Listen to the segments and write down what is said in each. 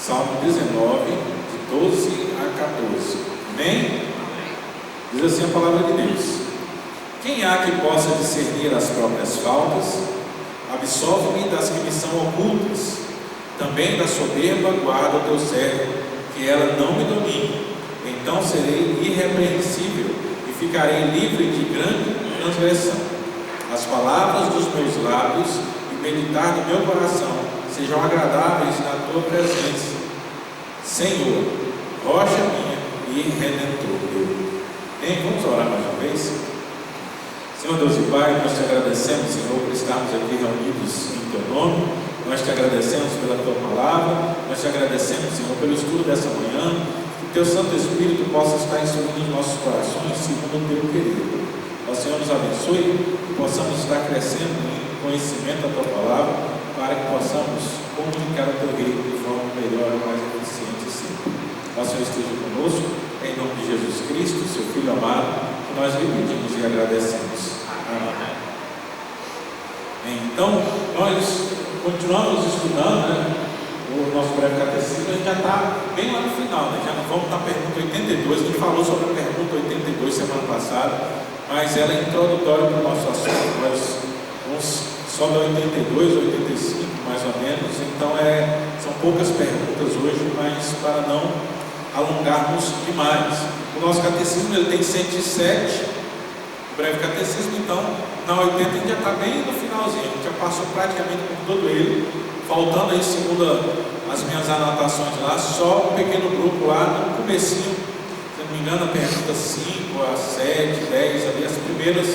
Salmo 19, de 12 a 14. Amém? Diz assim a palavra de Deus: quem há que possa discernir as próprias faltas? Absolve-me das que me são ocultas. Também da soberba guarda o teu servo, que ela não me domine. Então serei irrepreensível e ficarei livre de grande transgressão. As palavras dos meus lábios e o meditar do meu coração sejam agradáveis na tua presença, Senhor, rocha minha e redentor meu. Bem, vamos orar mais uma vez. Senhor Deus e Pai, nós te agradecemos, Senhor, por estarmos aqui reunidos em teu nome. Nós te agradecemos pela tua palavra. Nós te agradecemos, Senhor, pelo estudo dessa manhã. Que teu Santo Espírito possa estar instruindo os nossos corações segundo o teu querido. Ó Senhor, nos abençoe e possamos estar crescendo em conhecimento da tua palavra, para que possamos comunicar o teu reino de forma melhor e mais eficiente sempre. Ó Senhor, esteja conosco, em nome de Jesus Cristo, seu Filho amado, que nós lhe pedimos e agradecemos. Amém. Então, nós continuamos estudando, o nosso breve catecismo. A gente já está bem lá no final, já não vamos para a pergunta 82. A gente falou sobre a pergunta 82 semana passada, mas ela é introdutória para o nosso assunto. Nós vamos só da 82, 85 mais ou menos. Então são poucas perguntas hoje, mas para não alongarmos demais. O nosso catecismo ele tem 107, o breve catecismo. Então na 80 a gente já está bem no finalzinho, a gente já passou praticamente por todo ele, faltando aí, segundo as minhas anotações lá, só um pequeno grupo lá no comecinho, se não me engano, a pergunta 5 a 7, 10, ali as primeiras,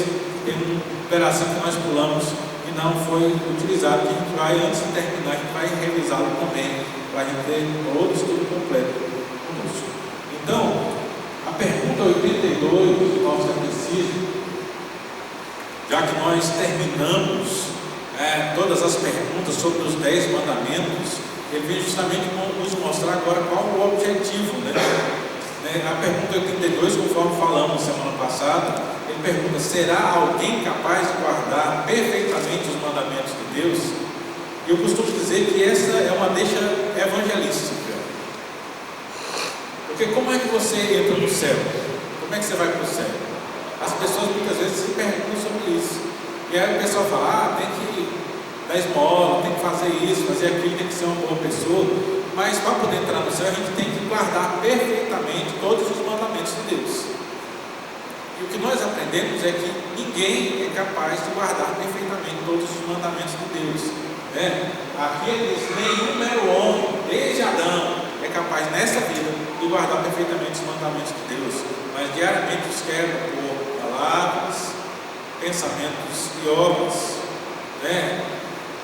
tem um pedacinho que nós pulamos e não foi utilizado, que a gente vai, antes de terminar, a gente vai revisá-lo também, para a gente ter todo o estudo completo conosco. Então, a pergunta 82 do nosso catecismo, já que nós terminamos todas as perguntas sobre os 10 mandamentos, ele vem justamente nos mostrar agora qual o objetivo, A pergunta 82, conforme falamos semana passada, ele pergunta: será alguém capaz de guardar perfeitamente os mandamentos de Deus? E eu costumo dizer que essa é uma deixa evangelística. Porque como é que você entra no céu? Como é que você vai para o céu? As pessoas muitas vezes se perguntam sobre isso. E aí o pessoal fala: tem que dar esmola, tem que fazer isso, fazer aquilo, tem que ser uma boa pessoa. Mas para poder entrar no céu, a gente tem que guardar perfeitamente todos os mandamentos de Deus. E o que nós aprendemos é que ninguém é capaz de guardar perfeitamente todos os mandamentos de Deus. Aqui ele diz: nenhum mero homem, desde Adão, é capaz nessa vida de guardar perfeitamente os mandamentos de Deus. Mas diariamente os quebra por palavras, pensamentos e obras.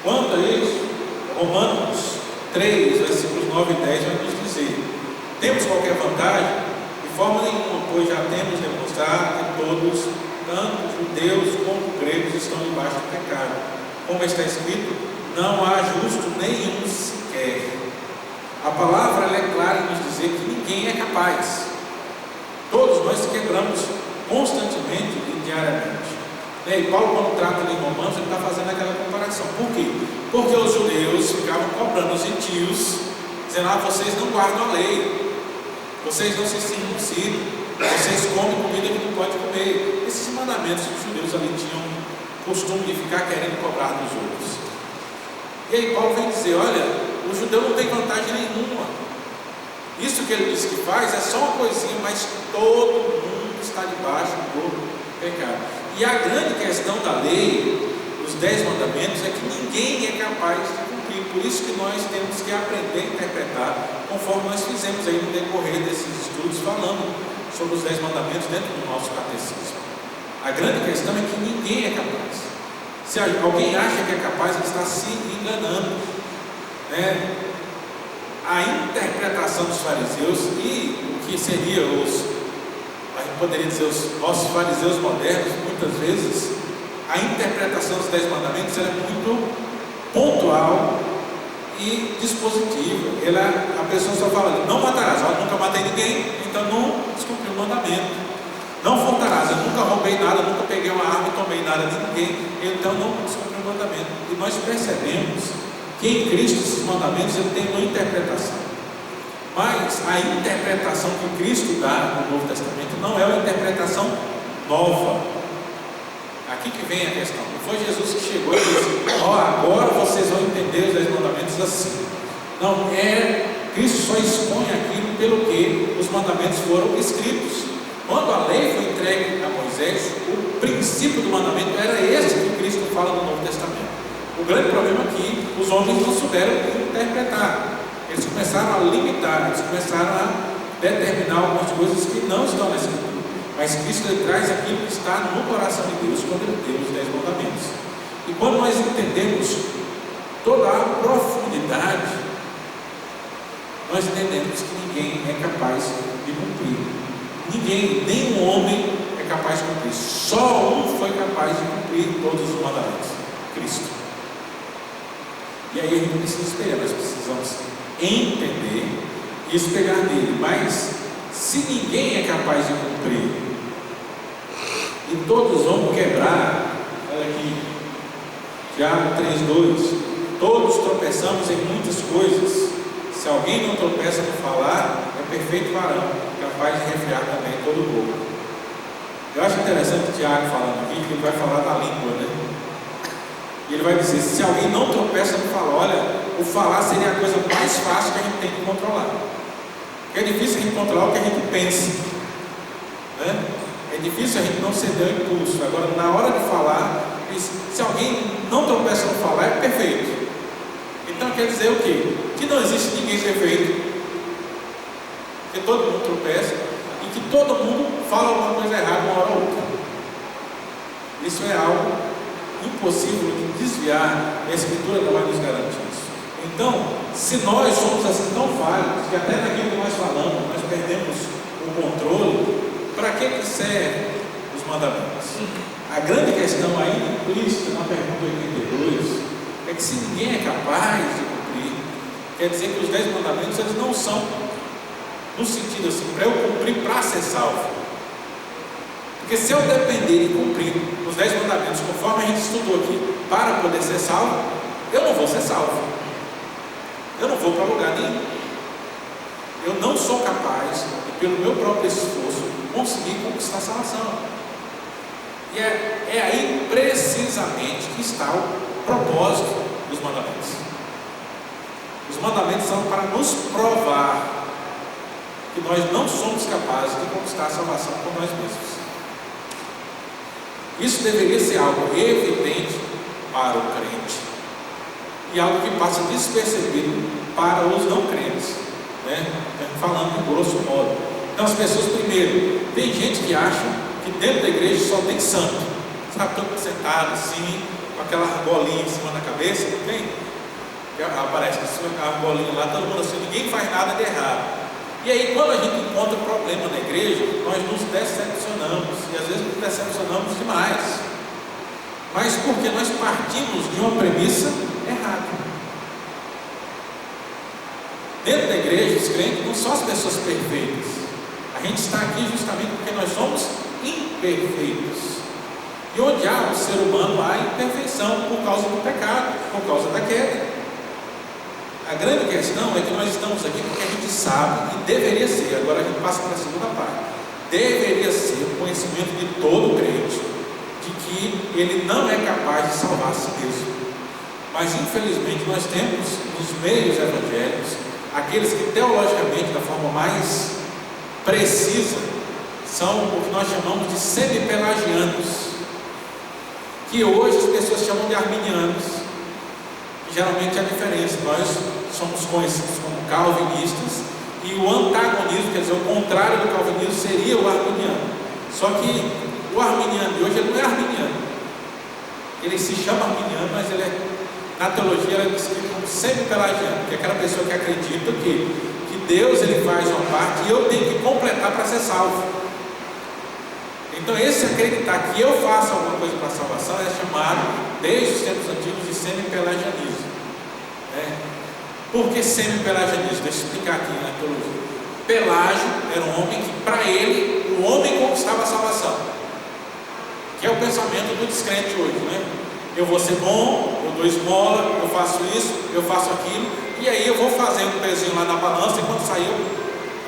Quanto a isso, Romanos 3, versículos 9 e 10 vai nos dizer: temos qualquer vantagem? De forma nenhuma, pois já temos demonstrado que todos, tanto judeus como gregos, estão debaixo do pecado. Como está escrito: não há justo nenhum sequer. A palavra ela é clara em nos dizer que ninguém é capaz. Todos nós quebramos constantemente e diariamente. E Paulo, quando trata ali em Romanos, ele está fazendo aquela comparação. Por quê? Porque os judeus ficavam cobrando os gentios, dizendo: vocês não guardam a lei, vocês não se circuncidam, vocês comem comida que não pode comer. Esses mandamentos que os judeus ali tinham costume de ficar querendo cobrar dos outros. E aí Paulo vem dizer: olha, o judeu não tem vantagem nenhuma. Isso que ele diz que faz é só uma coisinha, mas todo mundo está debaixo do pecado. E a grande questão da lei, os 10 mandamentos, é que ninguém é capaz de cumprir. Por isso que nós temos que aprender a interpretar, conforme nós fizemos aí no decorrer desses estudos, falando sobre os 10 mandamentos dentro do nosso catecismo. A grande questão é que ninguém é capaz. Se alguém acha que é capaz, ele está se enganando. A interpretação dos fariseus e o que seria a gente poderia dizer os nossos fariseus modernos, muitas vezes a interpretação dos 10 mandamentos é muito pontual e dispositiva. A pessoa só fala: não matarás. Eu nunca matei ninguém, então não descumpri o mandamento. Não furtarás. Eu nunca roubei nada, nunca peguei uma arma e tomei nada de ninguém, então não descumpri o mandamento. E nós percebemos que em Cristo esses mandamentos ele tem uma interpretação. Mas a interpretação que Cristo dá no Novo Testamento não é uma interpretação nova. Aqui que vem a questão. Não foi Jesus que chegou e disse: ó, agora vocês vão entender os 10 mandamentos assim. Não, Cristo só expõe aquilo pelo que os mandamentos foram escritos. Quando a lei foi entregue a Moisés, o princípio do mandamento era esse que Cristo fala no Novo Testamento. O grande problema é que os homens não souberam interpretar. Eles começaram a limitar, eles começaram a determinar algumas coisas que não estão na Escritura. Mas Cristo ele traz aquilo que está no coração de Deus quando ele deu os 10 mandamentos. E quando nós entendemos toda a profundidade, nós entendemos que ninguém é capaz de cumprir. Ninguém, nenhum homem é capaz de cumprir. Só um foi capaz de cumprir todos os mandamentos: Cristo. E aí a gente precisa esperar, nós precisamos entender e esperar nele. Mas se ninguém é capaz de cumprir e todos vão quebrar, olha aqui, Tiago 3,2: todos tropeçamos em muitas coisas. Se alguém não tropeça no falar, é perfeito varão, capaz de refrear também todo o corpo. Eu acho interessante o Tiago falando aqui, que ele vai falar da língua, né? E ele vai dizer: se alguém não tropeça no falar, olha, o falar seria a coisa mais fácil que a gente tem que controlar. Porque é difícil a gente controlar o que a gente pensa, né? É difícil a gente não ceder ao impulso. Agora, na hora de falar, se alguém não tropeça no falar, é perfeito. Então quer dizer o quê? Que não existe ninguém perfeito, que todo mundo tropeça e que todo mundo fala alguma coisa errada uma hora ou outra. Isso é algo impossível de desviar. A Escritura não vai nos garantir isso. Então, se nós somos assim tão falhos que até naquilo que nós falamos nós perdemos o controle, para que servem os mandamentos? A grande questão aí, implícita na pergunta 82, é que se ninguém é capaz de cumprir, quer dizer que os 10 mandamentos eles não são no sentido assim, para eu cumprir para ser salvo. Porque se eu depender de cumprir os 10 mandamentos conforme a gente estudou aqui para poder ser salvo, eu não vou ser salvo, eu não vou para lugar nenhum. Eu não sou capaz de, pelo meu próprio esforço, conseguir conquistar a salvação. E é aí precisamente que está o propósito dos mandamentos. Os mandamentos são para nos provar que nós não somos capazes de conquistar a salvação por nós mesmos. Isso deveria ser algo evidente para o crente e algo que passa despercebido para os não crentes, né? Falando em grosso modo. Então as pessoas, primeiro, tem gente que acha que dentro da igreja só tem santo, sabe, todo sentado assim, com aquela argolinha em cima da cabeça, não tem? Aparece aquela argolinha lá, todo mundo assim, ninguém faz nada de errado. E aí quando a gente encontra problema na igreja, nós nos decepcionamos, e às vezes nos decepcionamos demais. Mas porque nós partimos de uma premissa errada. Dentro da igreja, os crentes não são as pessoas perfeitas. A gente está aqui justamente porque nós somos imperfeitos. E onde há o ser humano, há imperfeição por causa do pecado, por causa da queda. A grande questão é que nós estamos aqui porque a gente sabe, e deveria ser, agora a gente passa para a segunda parte, deveria ser o conhecimento de todo crente, de que ele não é capaz de salvar a si mesmo. Mas infelizmente nós temos nos meios evangélicos aqueles que teologicamente, da forma mais precisa, são o que nós chamamos de semi-pelagianos, que hoje as pessoas chamam de arminianos. E geralmente é a diferença, nós somos conhecidos como calvinistas, e o antagonismo, quer dizer, o contrário do calvinismo seria o arminiano. Só que o arminiano de hoje ele não é arminiano, ele se chama arminiano, mas ele é, na teologia ele é descrito como semi-pelagiano, que é aquela pessoa que acredita que Deus ele faz uma parte e eu tenho que completar para ser salvo. Então esse acreditar que eu faço alguma coisa para a salvação é chamado, desde os tempos antigos, de semi-pelagianismo. Por que semi-pelagianismo? Deixa eu explicar aqui na teologia. Pelágio era um homem que, para ele, o homem conquistava a salvação, que é o pensamento do descrente hoje, né? Eu vou ser bom, eu dou esmola, eu faço isso, eu faço aquilo, e aí eu vou fazer um pezinho lá na balança, e quando sair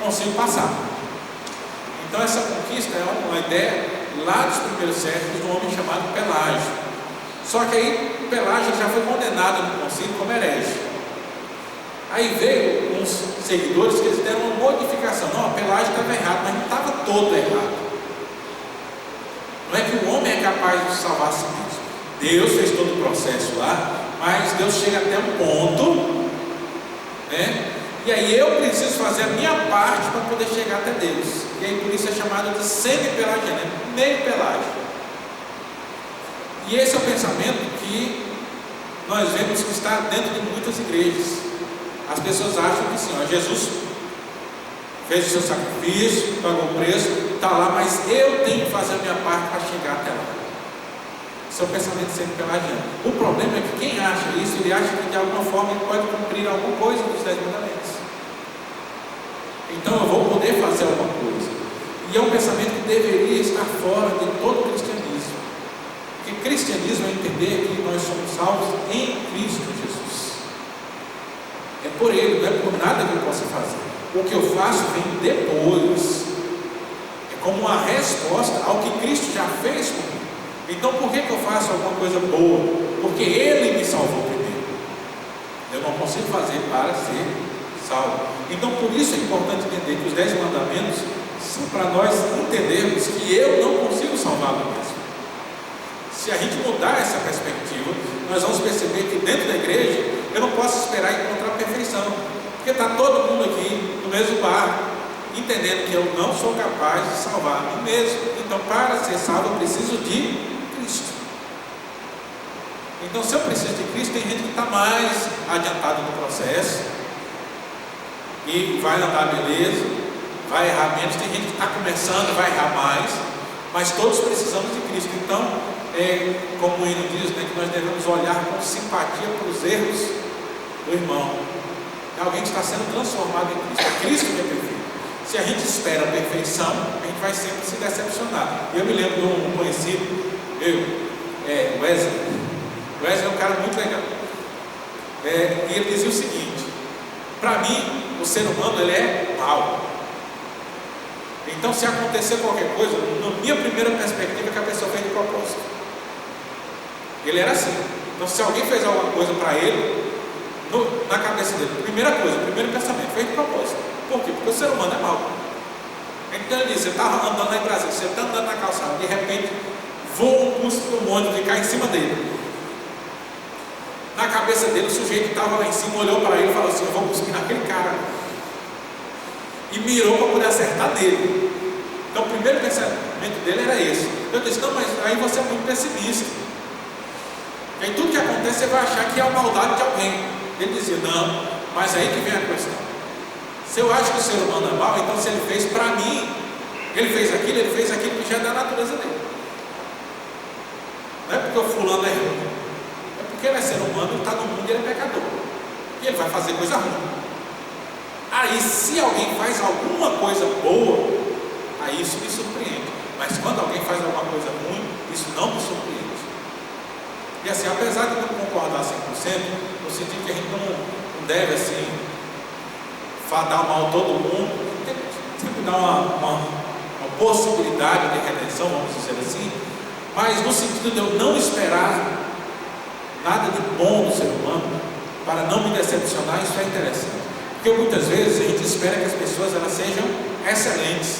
consigo passar. Então essa conquista é uma ideia lá dos primeiros séculos de um homem chamado Pelágio. Só que aí Pelágio já foi condenado no concílio como herege. Aí veio uns seguidores que eles deram uma modificação. Não, Pelágio estava errado, mas não estava todo errado. Não é que o homem é capaz de salvar a si mesmo. Deus fez todo o processo lá, mas Deus chega até um ponto, né? E aí eu preciso fazer a minha parte para poder chegar até Deus. E aí por isso é chamado de semi-pelagiano, meio pelágio. E esse é o pensamento que nós vemos que está dentro de muitas igrejas. As pessoas acham que sim, ó, Jesus fez o seu sacrifício, pagou o preço, está lá, mas eu tenho que fazer a minha parte para chegar até lá. Esse é o pensamento semi-pelagiano. O problema é que quem acha isso, ele acha que de alguma forma ele pode cumprir alguma coisa dos 10 mandamentos. Então eu vou poder fazer alguma coisa. E é um pensamento que deveria estar fora de todo o cristianismo. Porque cristianismo é entender que nós somos salvos em Cristo Jesus. É por Ele, não é por nada que eu possa fazer. O que eu faço vem depois. É como uma resposta ao que Cristo já fez comigo. Então por que eu faço alguma coisa boa? Porque Ele me salvou primeiro. Eu não consigo fazer para ser salvo. Então por isso é importante entender que os 10 mandamentos são para nós entendermos que eu não consigo salvar o mesmo. Se a gente mudar essa perspectiva, nós vamos perceber que dentro da igreja eu não posso esperar encontrar a perfeição, porque está todo mundo aqui no mesmo barco, entendendo que eu não sou capaz de salvar a mim mesmo. Então para ser salvo eu preciso de Cristo. Então se eu preciso de Cristo, tem gente que está mais adiantado no processo e vai andar beleza, vai errar menos. Tem gente que está começando, vai errar mais, mas todos precisamos de Cristo. Então como o hino diz, né, que nós devemos olhar com simpatia para os erros do irmão. É alguém que está sendo transformado em Cristo. É Cristo que é perfeito. Se a gente espera a perfeição, a gente vai sempre se decepcionar. Eu me lembro de um conhecido Wesley. Wesley é um cara muito legal. E ele dizia o seguinte: para mim, o ser humano ele é mau. Então, se acontecer qualquer coisa, na minha primeira perspectiva é que a pessoa fez de propósito. Ele era assim. Então, se alguém fez alguma coisa para ele, na cabeça dele, primeiro pensamento, fez de propósito. Por quê? Porque o ser humano é mau. Então ele diz: você está andando lá em Brasília, você está andando na calçada, de repente voa um cuspe do ônibus e cai em cima dele. Na cabeça dele, o sujeito que estava lá em cima olhou para ele e falou assim: eu vou cuspir naquele cara. E mirou para poder acertar nele. Então o primeiro pensamento dele era esse. Eu disse: não, mas aí você é muito pessimista. E aí tudo que acontece você vai achar que é a maldade de alguém. Ele dizia: não, mas aí que vem a questão. Se eu acho que o ser humano é mau, então se ele fez para mim, ele fez aquilo que já é da natureza dele. Não é porque o fulano é ruim, é porque ele é ser humano, ele está no mundo e ele é pecador. E ele vai fazer coisa ruim. Aí se alguém faz alguma coisa boa, aí isso me surpreende. Mas quando alguém faz alguma coisa ruim, isso não me surpreende. E assim, apesar de não concordar 100%, no sentido que a gente não deve assim dar mal a todo mundo, sempre dar uma possibilidade de redenção, vamos dizer assim, mas no sentido de eu não esperar nada de bom do ser humano, para não me decepcionar, isso é interessante. Porque muitas vezes a gente espera que as pessoas elas sejam excelentes,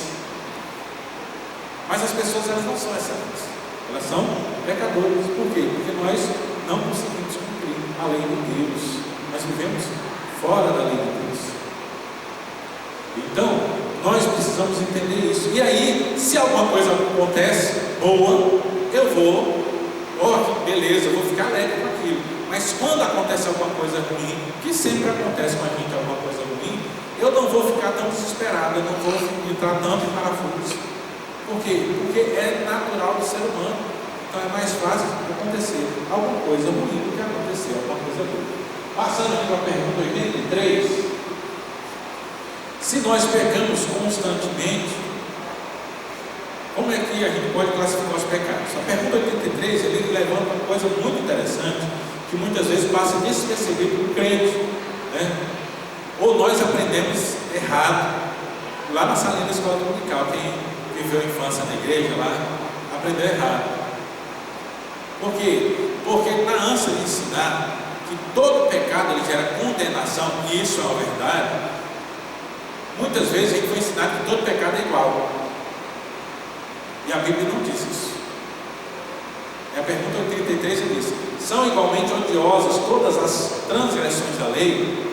mas as pessoas elas não são excelentes, elas são pecadores. Por quê? Porque nós não conseguimos cumprir a lei de Deus, nós vivemos fora da lei de Deus. Então nós precisamos entender isso. E aí, se alguma coisa acontece boa, eu vou, beleza, eu vou ficar alegre com aquilo. Mas quando acontece alguma coisa ruim, que sempre acontece com a gente alguma coisa ruim, eu não vou ficar tão desesperado, eu não vou entrar tanto em parafuso. Por quê? Porque é natural do ser humano. Então é mais fácil acontecer alguma coisa ruim do que acontecer alguma coisa boa. Passando aqui para a pergunta 83. Se nós pecamos constantemente, como é que a gente pode classificar os pecados? A pergunta 83, ele levanta uma coisa muito interessante, que muitas vezes passa despercebido para o crente, né? Ou nós aprendemos errado, lá na salinha da escola dominical, quem viveu a infância na igreja lá, aprendeu errado. Por quê? Porque na ânsia de ensinar que todo pecado ele gera condenação, e isso é uma verdade, muitas vezes a gente vai ensinar que todo pecado é igual. E a Bíblia não diz isso. A pergunta 83 diz: são igualmente odiosas todas as transgressões da lei?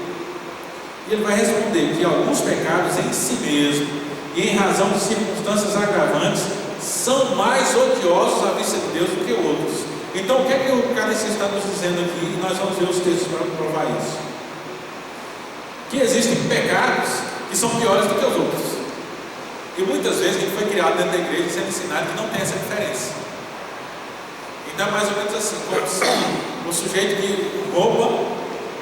E ele vai responder que alguns pecados em si mesmo e em razão de circunstâncias agravantes são mais odiosos à vista de Deus do que outros. Então o que é que o Catecismo está nos dizendo aqui? E nós vamos ver os textos para provar isso. Que existem pecados que são piores do que os outros. E muitas vezes a gente foi criado dentro da igreja sendo ensinado que não tem essa diferença. Então é mais ou menos assim, como se o sujeito que rouba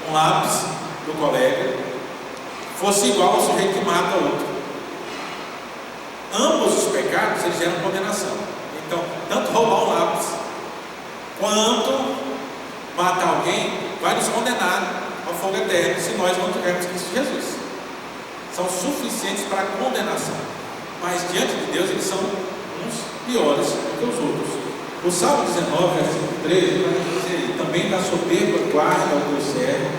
um lápis do colega fosse igual ao sujeito que mata outro. Ambos os pecados eles geram condenação. Então, tanto roubar um lápis quanto matar alguém vai nos condenar ao fogo eterno se nós não tivermos Cristo Jesus. São suficientes para a condenação, mas diante de Deus eles são uns piores do que os outros. O Salmo 19, versículo 13 vai dizer: também da soberba guarda o teu servo,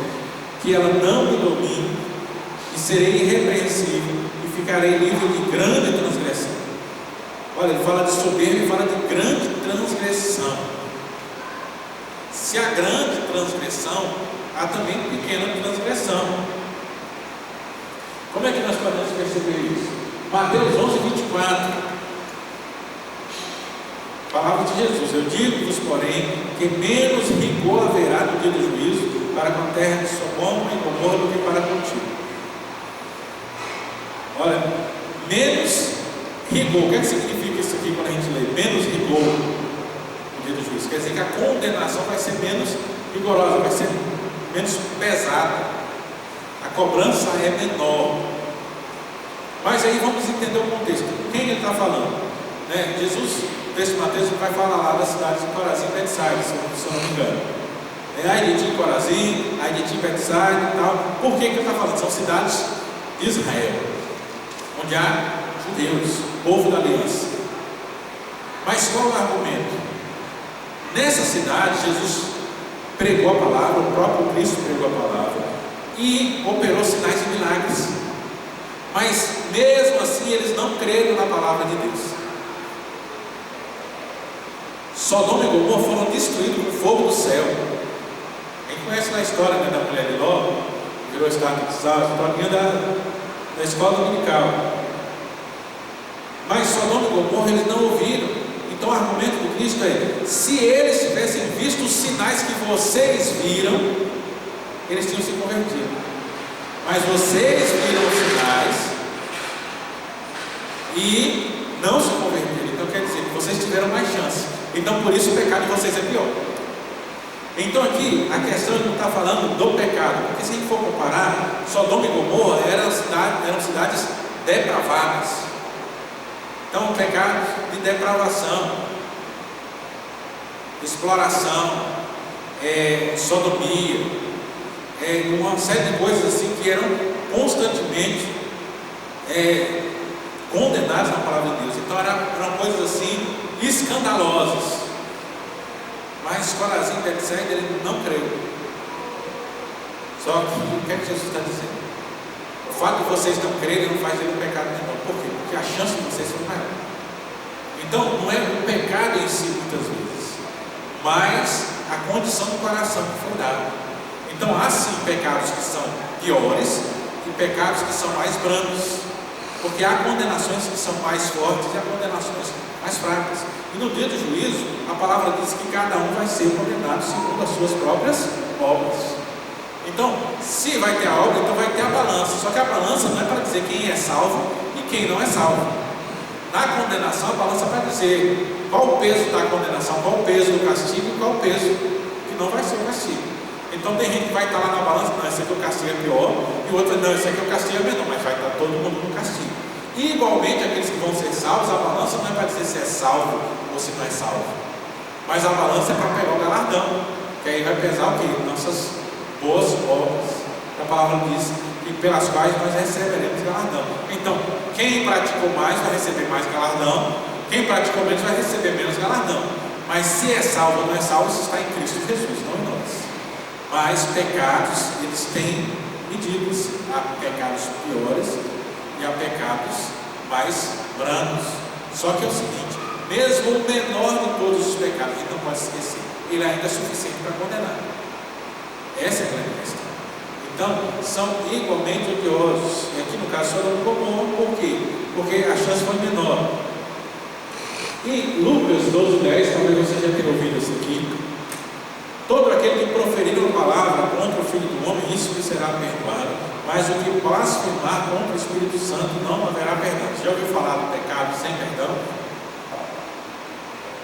que ela não me domine, e serei irrepreensível e ficarei livre de grande transgressão. Olha, ele fala de soberba e fala de grande transgressão. Se há grande transgressão, há também pequena transgressão. Como é que nós podemos perceber isso? Mateus 11, 24. Palavra de Jesus: eu digo-vos, porém, que menos rigor haverá no dia do juízo para com a terra de Sodoma e Gomorra do que para contigo. Olha, menos rigor. O que é que significa isso aqui quando a gente lê? Menos rigor no dia do juízo. Quer dizer que a condenação vai ser menos rigorosa, vai ser menos pesada. A cobrança é menor. Mas aí vamos entender o contexto. Quem ele está falando? Jesus, o texto de Mateus, vai falar lá das cidades de Corazim e Betsaida, se eu não me engano. Ai de ti, Corazim, ai de ti, Betsaida e tal. Por que ele está falando? São cidades de Israel, onde há judeus, povo da aliança. Mas qual é o argumento? Nessa cidade, Jesus pregou a palavra, o próprio Cristo pregou a palavra e operou sinais e milagres. Mas mesmo assim, eles não creram na palavra de Deus. Sodoma e Gomorra foram destruídos com fogo do céu. A gente conhece na história da mulher de Ló, virou estátua de sal, a historinha da escola dominical. Mas Sodoma e Gomorra eles não ouviram. Então o argumento do Cristo é: se eles tivessem visto os sinais que vocês viram, eles tinham se convertido. Mas vocês viram os sinais e não se converteram. Então quer dizer que vocês tiveram mais chance. Então por isso o pecado de vocês é pior. Então aqui a questão não está falando do pecado, porque se a gente for comparar, Sodoma e Gomorra eram cidades depravadas. Então pecados de depravação, exploração, sodomia, uma série de coisas assim que eram constantemente condenadas na palavra de Deus. Então eram coisas assim escandalosas. Mas Corazim e Betsaida ele não creu. Só que o que é que Jesus está dizendo? O fato de vocês não crerem não faz ele um pecado menor. Por quê? Porque a chance de vocês foi maior. Então não é o pecado em si muitas vezes, mas a condição do coração que foi dada. Então há sim pecados que são piores e pecados que são mais brandos, porque há condenações que são mais fortes e há condenações mais fracas. E no dia do juízo, a palavra diz que cada um vai ser condenado segundo as suas próprias obras. Então, se vai ter a obra, então vai ter a balança. Só que a balança não é para dizer quem é salvo e quem não é salvo. Na condenação, a balança vai dizer qual o peso da condenação, qual o peso do castigo e qual o peso que não vai ser o castigo. Então tem gente que vai estar lá na balança: não, esse aqui o castigo é pior, e o outro: não, esse aqui o castigo é menor, mas vai estar todo mundo no castigo. E igualmente aqueles que vão ser salvos, a balança não é para dizer se é salvo ou se não é salvo, mas a balança é para pegar o galardão, que aí vai pesar o quê? Nossas boas obras. A palavra diz e pelas quais nós receberemos galardão. Então, quem praticou mais vai receber mais galardão, quem praticou menos vai receber menos galardão. Mas se é salvo ou não é salvo, isso está em Cristo Jesus, não em nós. Mas pecados, eles têm medidas, há pecados piores e há pecados mais brandos. Só que é o seguinte, mesmo o menor de todos os pecados, a gente não pode esquecer, ele ainda é suficiente para condenar. Essa é a grande questão. Então, são igualmente odiosos. E aqui no caso Sodoma e Gomorra, por quê? Porque a chance foi menor. E Lucas 12:10, talvez você já tenha ouvido isso aqui. Todo aquele que proferir uma palavra contra o Filho do Homem, isso lhe será perdoado. Mas o que blasfemar contra o Espírito Santo não haverá perdão. Você já ouviu falar do pecado sem perdão?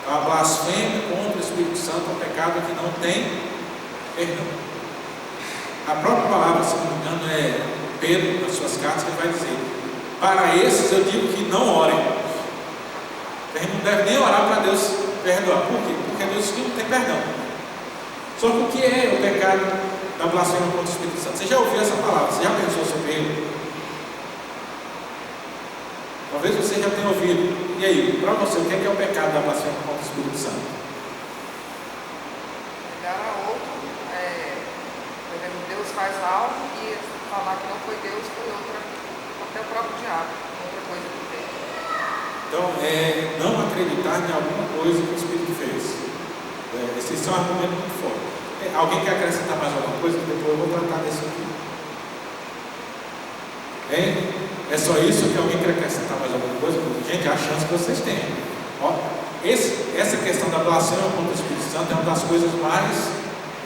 A blasfêmia contra o Espírito Santo é um pecado que não tem perdão. A própria palavra, se não me engano, é Pedro, nas suas cartas, ele vai dizer: para esses eu digo que não orem. A gente não deve nem orar para Deus perdoar. Por quê? Porque Deus diz que não tem perdão. Só que o que é o pecado da blasfêmia contra o Espírito Santo? Você já ouviu essa palavra? Você já pensou sobre ele? Talvez você já tenha ouvido. E aí, para você, o que é o pecado da blasfêmia contra o Espírito Santo? Negar a outro, por exemplo, Deus faz algo e falar que não foi Deus, foi outra, até o próprio diabo, outra coisa que fez. Então, não acreditar em alguma coisa que o Espírito fez. Esse é um argumento muito forte. Alguém quer acrescentar mais alguma coisa? Depois eu vou tratar desse aqui. É só isso que alguém quer acrescentar mais alguma coisa? Gente, a chance que vocês têm. Ó, essa questão da blasfêmia contra o Espírito Santo é uma das coisas mais,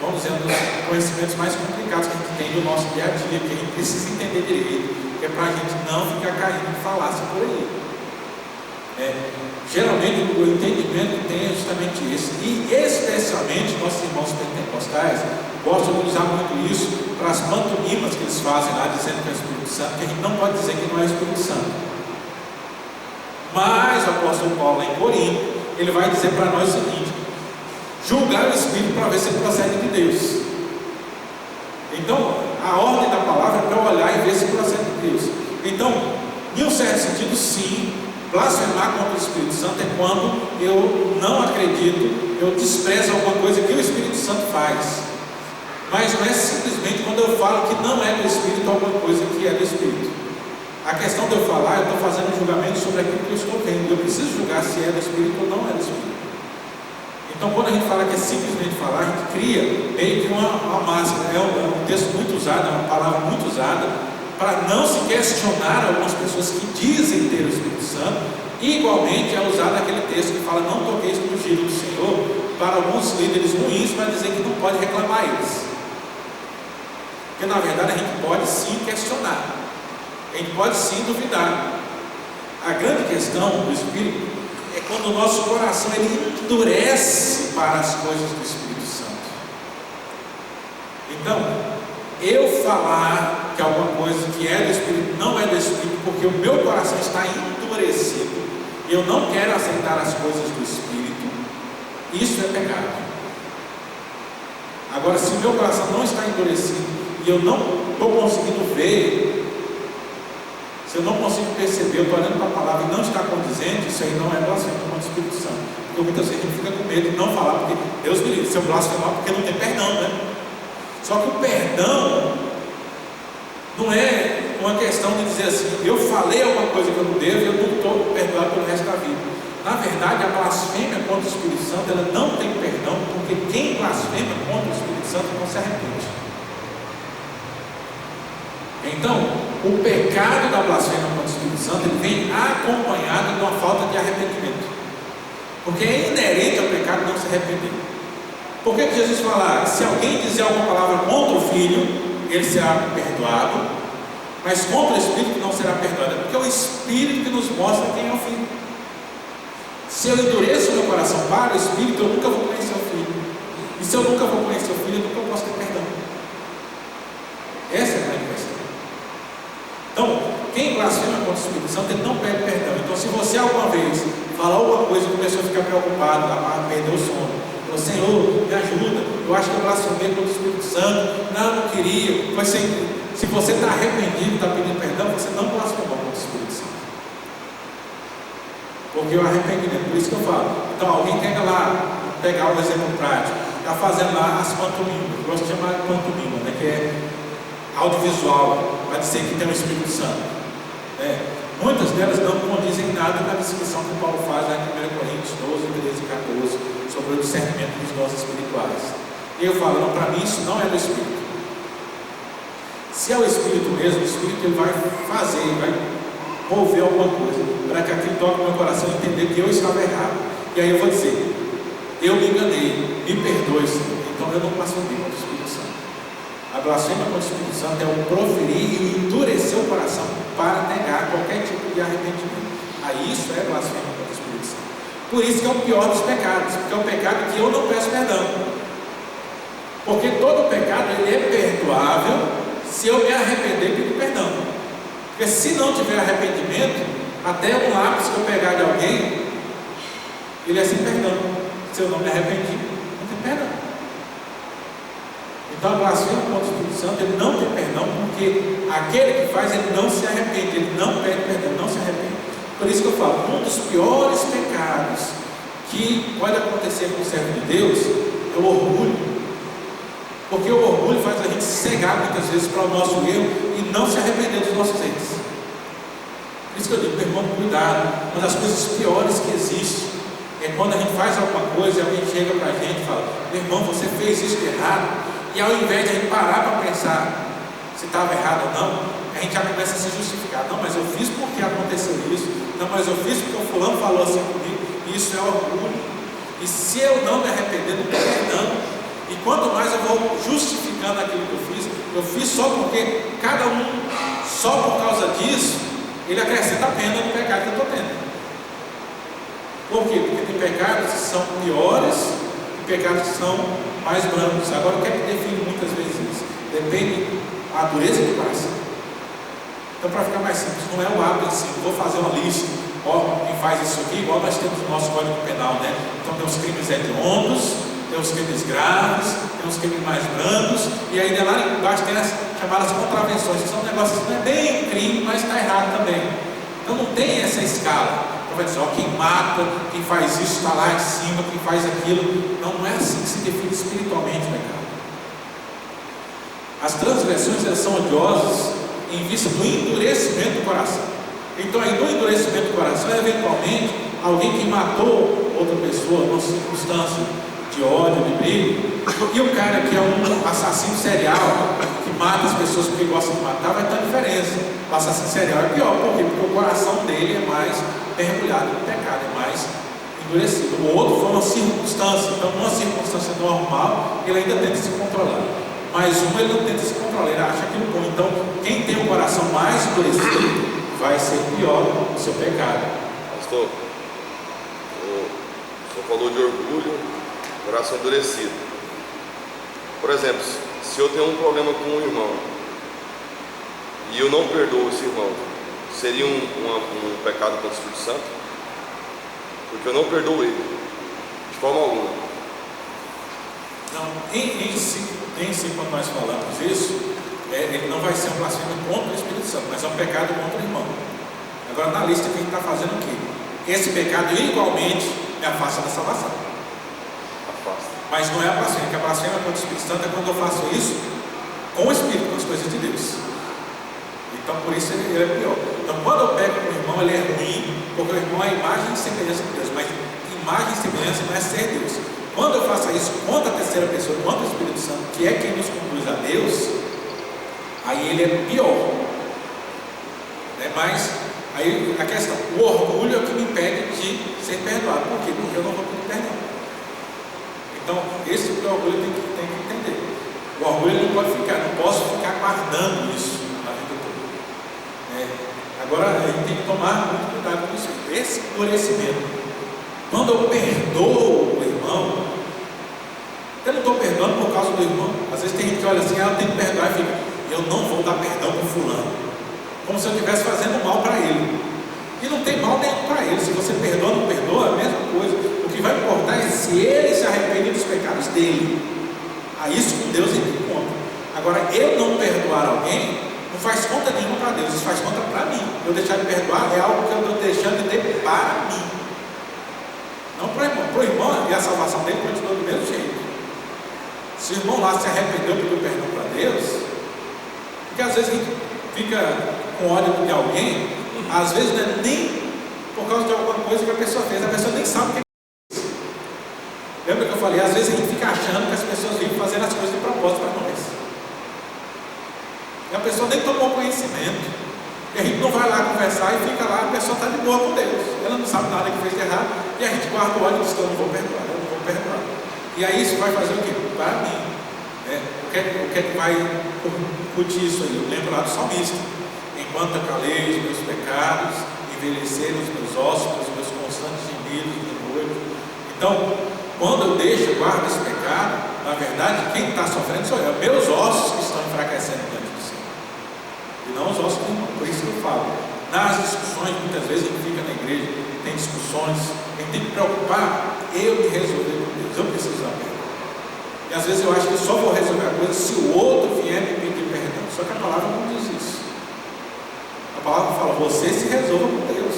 vamos dizer, um dos conhecimentos mais complicados que a gente tem do nosso dia a dia, que a gente precisa entender direito, que é para a gente não ficar caindo em falácia por aí. Geralmente o entendimento que tem é justamente esse, e especialmente nossos irmãos pentecostais gostam de usar muito isso para as pantomimas que eles fazem lá, dizendo que é o Espírito Santo, que a gente não pode dizer que não é o Espírito Santo. Mas o apóstolo Paulo, lá em Corinto, ele vai dizer para nós o seguinte: julgar o Espírito para ver se ele procede de Deus. Então, a ordem da palavra é para olhar e ver se procede de Deus. Então, em um certo sentido, sim, blasfemar contra o Espírito Santo é quando eu não acredito, eu desprezo alguma coisa que o Espírito Santo faz. Mas não é simplesmente quando eu falo que não é do Espírito alguma coisa que é do Espírito. A questão de eu falar, eu estou fazendo um julgamento sobre aquilo que eu estou vendo. Eu preciso julgar se é do Espírito ou não é do Espírito. Então, quando a gente fala que é simplesmente falar, a gente cria meio que uma máscara. É um texto muito usado, é uma palavra muito usada, para não se questionar algumas pessoas que dizem ter o Espírito Santo. E igualmente é usado aquele texto que fala: não toqueis no ungido do Senhor, para alguns líderes ruins, para dizer que não pode reclamar eles. Porque na verdade a gente pode sim questionar, a gente pode sim duvidar. A grande questão do Espírito é quando o nosso coração ele endurece para as coisas do Espírito Santo. Então, eu falar que alguma coisa que é do Espírito não é do Espírito, porque o meu coração está endurecido e eu não quero aceitar as coisas do Espírito, isso é pecado. Agora, se o meu coração não está endurecido e eu não estou conseguindo ver, se eu não consigo perceber, eu estou olhando para a palavra e não está condizente, isso aí não é blasfêmia contra o Espírito Santo. Porque muitas vezes a gente fica com medo de não falar, porque Deus me livre, se eu blasfemar, porque não tem perdão, né? Só que o perdão não é uma questão de dizer assim: eu falei alguma coisa que eu não devo e eu não estou perdoado pelo resto da vida. Na verdade, a blasfêmia contra o Espírito Santo, ela não tem perdão, porque quem blasfema contra o Espírito Santo não se arrepende. Então, o pecado da blasfêmia contra o Espírito Santo, ele vem acompanhado de uma falta de arrependimento, porque é inerente ao pecado não se arrepender. Por que Jesus fala: se alguém dizer alguma palavra contra o Filho, ele será perdoado, mas contra o Espírito não será perdoado? Porque é o Espírito que nos mostra quem é o Filho. Se eu endureço o meu coração para o Espírito, eu nunca vou conhecer o Filho. E se eu nunca vou conhecer o Filho, eu nunca posso ter perdão. Essa é a grande questão. Então, quem blasfema contra o Espírito Santo, ele não pede perdão. Então, se você alguma vez falar alguma coisa e começou a ficar preocupado, a perder o sono, falou: Senhor, me ajuda, eu acho que eu blasfemei contra o Espírito Santo, não queria, foi sem se você está arrependido, está pedindo perdão, você não blasfemou contra o Espírito Santo. Porque o arrependimento, por isso que eu falo. Então alguém pega lá, pegar um exemplo prático, está fazendo lá as pantomimas, eu gosto de chamar de pantomima, né, que é audiovisual, vai dizer que tem o Espírito Santo. Muitas delas não condizem nada com a descrição que Paulo faz lá em 1 Coríntios 12, 13 e 14, sobre o discernimento dos dons espirituais. E eu falo, não, para mim isso não é do Espírito. Se é o Espírito mesmo, o Espírito ele vai fazer, vai mover alguma coisa, para que aquilo toque no meu coração e entender que eu estava errado. E aí eu vou dizer, eu me enganei, me perdoe, Senhor. Então eu não blasfemei contra o Espírito Santo. A blasfêmia contra o Espírito Santo é o proferir e endurecer o coração para negar qualquer tipo de arrependimento. Aí isso é blasfêmia contra o Espírito Santo. Por isso que é o pior dos pecados, porque é o pecado que eu não peço perdão. Porque todo pecado ele é perdoável se eu me arrepender e pedir perdão. Porque se não tiver arrependimento, até um lápis que eu pegar de alguém, ele é sem perdão. Se eu não me arrependi, não tem perdão. Então a blasfêmia contra o Espírito Santo, ele não tem perdão, porque aquele que faz, ele não se arrepende, ele não pede perdão, não se arrepende. Por isso que eu falo, um dos piores pecados que pode acontecer com o servo de Deus é o orgulho. Porque o orgulho faz a gente cegar muitas vezes para o nosso erro e não se arrepender dos nossos erros. Por isso que eu digo, meu irmão, cuidado. Uma das coisas piores que existe é quando a gente faz alguma coisa e alguém chega para a gente e fala, meu irmão, você fez isso de errado. E ao invés de a gente parar para pensar se estava errado ou não, a gente já começa a se justificar. Não, mas eu fiz porque aconteceu isso. Não, mas eu fiz porque o fulano falou assim comigo. Isso é orgulho. E se eu não me arrepender, não tem perdão. E quanto mais eu vou justificando aquilo que eu fiz só porque cada um, só por causa disso, ele acrescenta a pena do pecado que eu estou tendo. Por quê? Porque tem pecados que são piores e pecados que são mais brancos. Agora, o que é que define muitas vezes isso? Depende da dureza do coração. Então, para ficar mais simples, não é o hábito assim, vou fazer uma lista, ó, quem faz isso aqui, igual nós temos no nosso Código Penal, né? Então, tem os crimes hediondos, tem os crimes graves, tem os crimes mais brandos, e aí lá embaixo tem as chamadas contravenções, que são negócios que não é bem crime, mas está errado também. Então não tem essa escala. Então vai dizer, ó, quem mata, quem faz isso está lá em cima, quem faz aquilo. Não é assim que se define espiritualmente o pecado. As transgressões elas são odiosas em vista do endurecimento do coração. Então aí no endurecimento do coração, eventualmente, alguém que matou outra pessoa numa circunstância de ódio, de briga, e o cara que é um assassino serial, que mata as pessoas porque gosta de matar, vai ter diferença. O assassino serial é pior, por quê? Porque o coração dele é mais mergulhado no pecado, é mais endurecido. O outro foi uma circunstância, então numa circunstância normal, ele ainda tenta se controlar. Mas um ele não tenta se controlar, ele acha aquilo bom. Então, quem tem o coração mais endurecido, vai ser pior no seu pecado. Pastor, o senhor falou de orgulho, coração endurecido. Por exemplo, se eu tenho um problema com um irmão e eu não perdoo esse irmão, seria um pecado contra o Espírito Santo? Porque eu não perdoo ele, de forma alguma. Não, em si, quando nós falamos isso, ele não vai ser um blasfêmio contra o Espírito Santo, mas é um pecado contra o irmão. Agora, na lista que a gente está fazendo aqui, esse pecado igualmente me afasta da salvação. Mas não é a blasfêmia, porque a blasfêmia contra o Espírito Santo é quando eu faço isso com o Espírito, com as coisas de Deus. Então por isso ele é pior. Então quando eu pego com o irmão, ele é ruim, porque o irmão é imagem e semelhança de Deus, mas imagem e semelhança não é ser Deus. Quando eu faço isso contra a terceira pessoa, contra o Espírito Santo, que é quem nos conduz a Deus, aí ele é pior. Mas aí a questão, o orgulho é o que me impede de ser perdoado. Por quê? Porque eu não vou pedir perdão. Então, esse tipo de orgulho tem que entender. O orgulho não pode ficar, não posso ficar guardando isso na vida toda. Agora, a gente tem que tomar muito cuidado com isso. Esse endurecimento. Quando eu perdoo o irmão, eu não estou perdoando por causa do irmão. Às vezes tem gente que olha assim, eu tenho que perdoar e fica, eu não vou dar perdão para o fulano. Como se eu estivesse fazendo mal para ele. E não tem mal nenhum para ele. Se você perdoa ou não perdoa, é a mesma coisa. O que vai importar é se ele se arrepende dos pecados dele. A isso com Deus ele conta. Agora, eu não perdoar alguém não faz conta nenhuma para Deus, isso faz conta para mim. Eu deixar de perdoar é algo que eu estou deixando de ter para mim, não para o irmão. Para o irmão, e a salvação dele continua do mesmo jeito. Se o irmão lá se arrependeu, pediu perdão para Deus, porque às vezes a gente fica com ódio de alguém, às vezes não é nem por causa de alguma coisa que a pessoa fez, a pessoa nem sabe o que fez. Lembra que eu falei? Às vezes a gente fica achando que as pessoas vivem fazendo as coisas de propósito para nós, e a pessoa nem tomou conhecimento, e a gente não vai lá conversar e fica lá, a pessoa está de boa com Deus, ela não sabe nada que fez de errado, e a gente guarda o ódio e diz: eu não vou perdoar, eu não vou perdoar. E aí isso vai fazer o quê? Para mim, né? O que é que vai incutir isso aí? Eu lembro lá do salmista: enquanto calei os meus pecados, envelheceram os meus ossos, os meus constantes gemidos de noite. Então, quando eu deixo, guardo esse pecado, na verdade, quem está sofrendo sou eu, meus ossos que estão enfraquecendo dentro do Senhor, e não os ossos do irmão. Por isso que eu falo, nas discussões, muitas vezes a gente fica na igreja, tem discussões, a gente tem que preocupar eu me resolver com Deus, eu preciso da perdão. E às vezes eu acho que eu só vou resolver a coisa se o outro vier me pedir perdão, só que a palavra não diz isso. A palavra fala: você se resolva com Deus,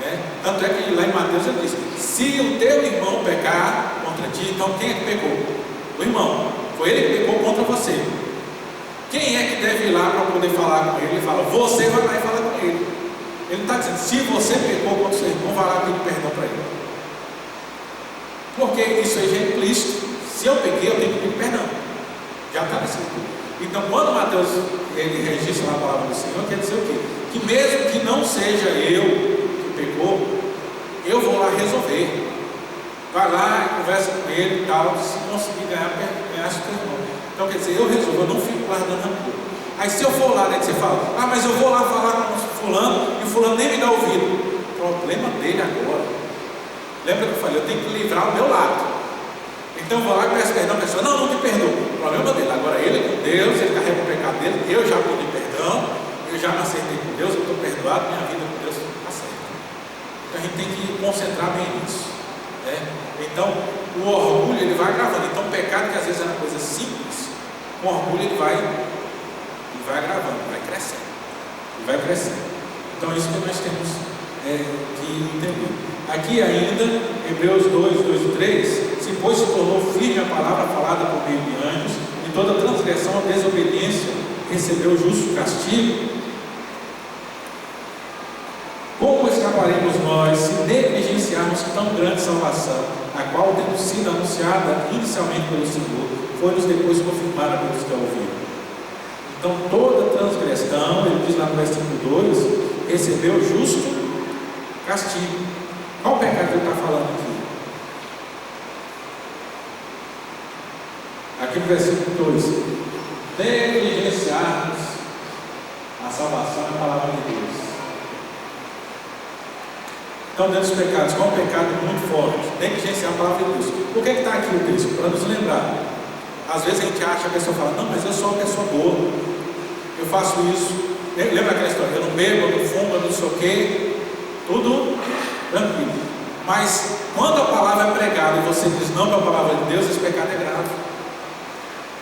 né? Tanto é que lá em Mateus ele diz: se o teu irmão pecar contra ti, então quem é que pecou? O irmão. Foi ele que pecou contra você. Quem é que deve ir lá para poder falar com ele? Ele fala: você vai lá e fala com ele. Ele está dizendo: se você pecou contra o seu irmão, vai lá pedir perdão para ele. Porque isso aí já é implícito. Se eu pequei, eu tenho que pedir perdão. Já está nesse livro. Então, quando Mateus ele registra na palavra do Senhor, quer dizer o quê? Que mesmo que não seja eu que pecou, eu vou lá resolver. Vai lá e conversa com ele e tal, se conseguir ganhar o teu irmão. Então, quer dizer, eu resolvo, eu não fico guardando rancor. Aí se eu for lá, né, que você fala: ah, mas eu vou lá falar com o fulano, e o fulano nem me dá ouvido. O problema dele agora. Lembra que eu falei? Eu tenho que livrar o meu lado. Então eu vou lá e peço perdão, a pessoa: não, não te perdoo. O problema dele. Agora ele com Deus, ele carrega o pecado dele, eu já pedi perdão, eu já me acertei com Deus, eu estou perdoado, minha vida com Deus está certa. Então a gente tem que concentrar bem nisso, né? Então o orgulho ele vai agravando. Então o pecado, que às vezes é uma coisa simples, com orgulho ele vai agravando, vai crescendo. Ele vai crescendo. Então é isso que nós temos que entender. Aqui ainda, Hebreus 2, 2 e 3: se pois se tornou firme a palavra falada por meio de anjos, e toda transgressão ou desobediência recebeu justo castigo, como escaparemos nós se negligenciarmos tão grande salvação, a qual, tendo sido anunciada inicialmente pelo Senhor, foi-nos depois confirmada pelos que a ouviram? Então toda transgressão, ele diz lá no versículo 2, recebeu justo castigo. Qual o pecado que ele está falando aqui? Aqui no versículo 2: negligenciarmos a salvação da palavra de Deus. Então, dentro dos pecados, qual é um pecado muito forte? Negligenciar a palavra de Deus. Por que está aqui o texto? Para nos lembrar. Às vezes a gente acha, a pessoa fala: não, mas eu sou uma pessoa boa, eu faço isso. Lembra aquela história? Eu não bebo, eu não fumo, eu não sei o quê, tudo tranquilo. Mas quando a palavra é pregada e você diz não para a palavra de Deus, esse pecado é grave.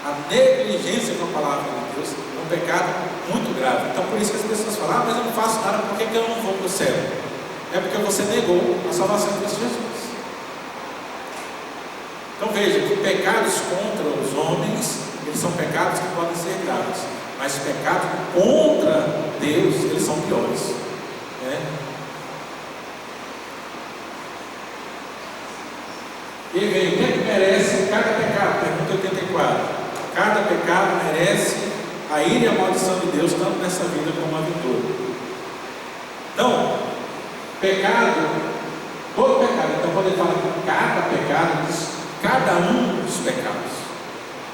A negligência com a palavra de Deus é um pecado muito grave. Então por isso que as pessoas falam: ah, mas eu não faço nada, por que eu não vou para o céu? É porque você negou a salvação de Cristo Jesus. Então veja que pecados contra os homens, eles são pecados que podem ser graves, mas pecados contra Deus, eles são piores, né? E vem, o que é que merece cada pecado? Pergunta 84. Cada pecado merece a ira e a maldição de Deus, tanto nessa vida como na vindoura. Então, pecado, todo pecado. Então, quando ele fala que cada pecado, diz cada um dos pecados.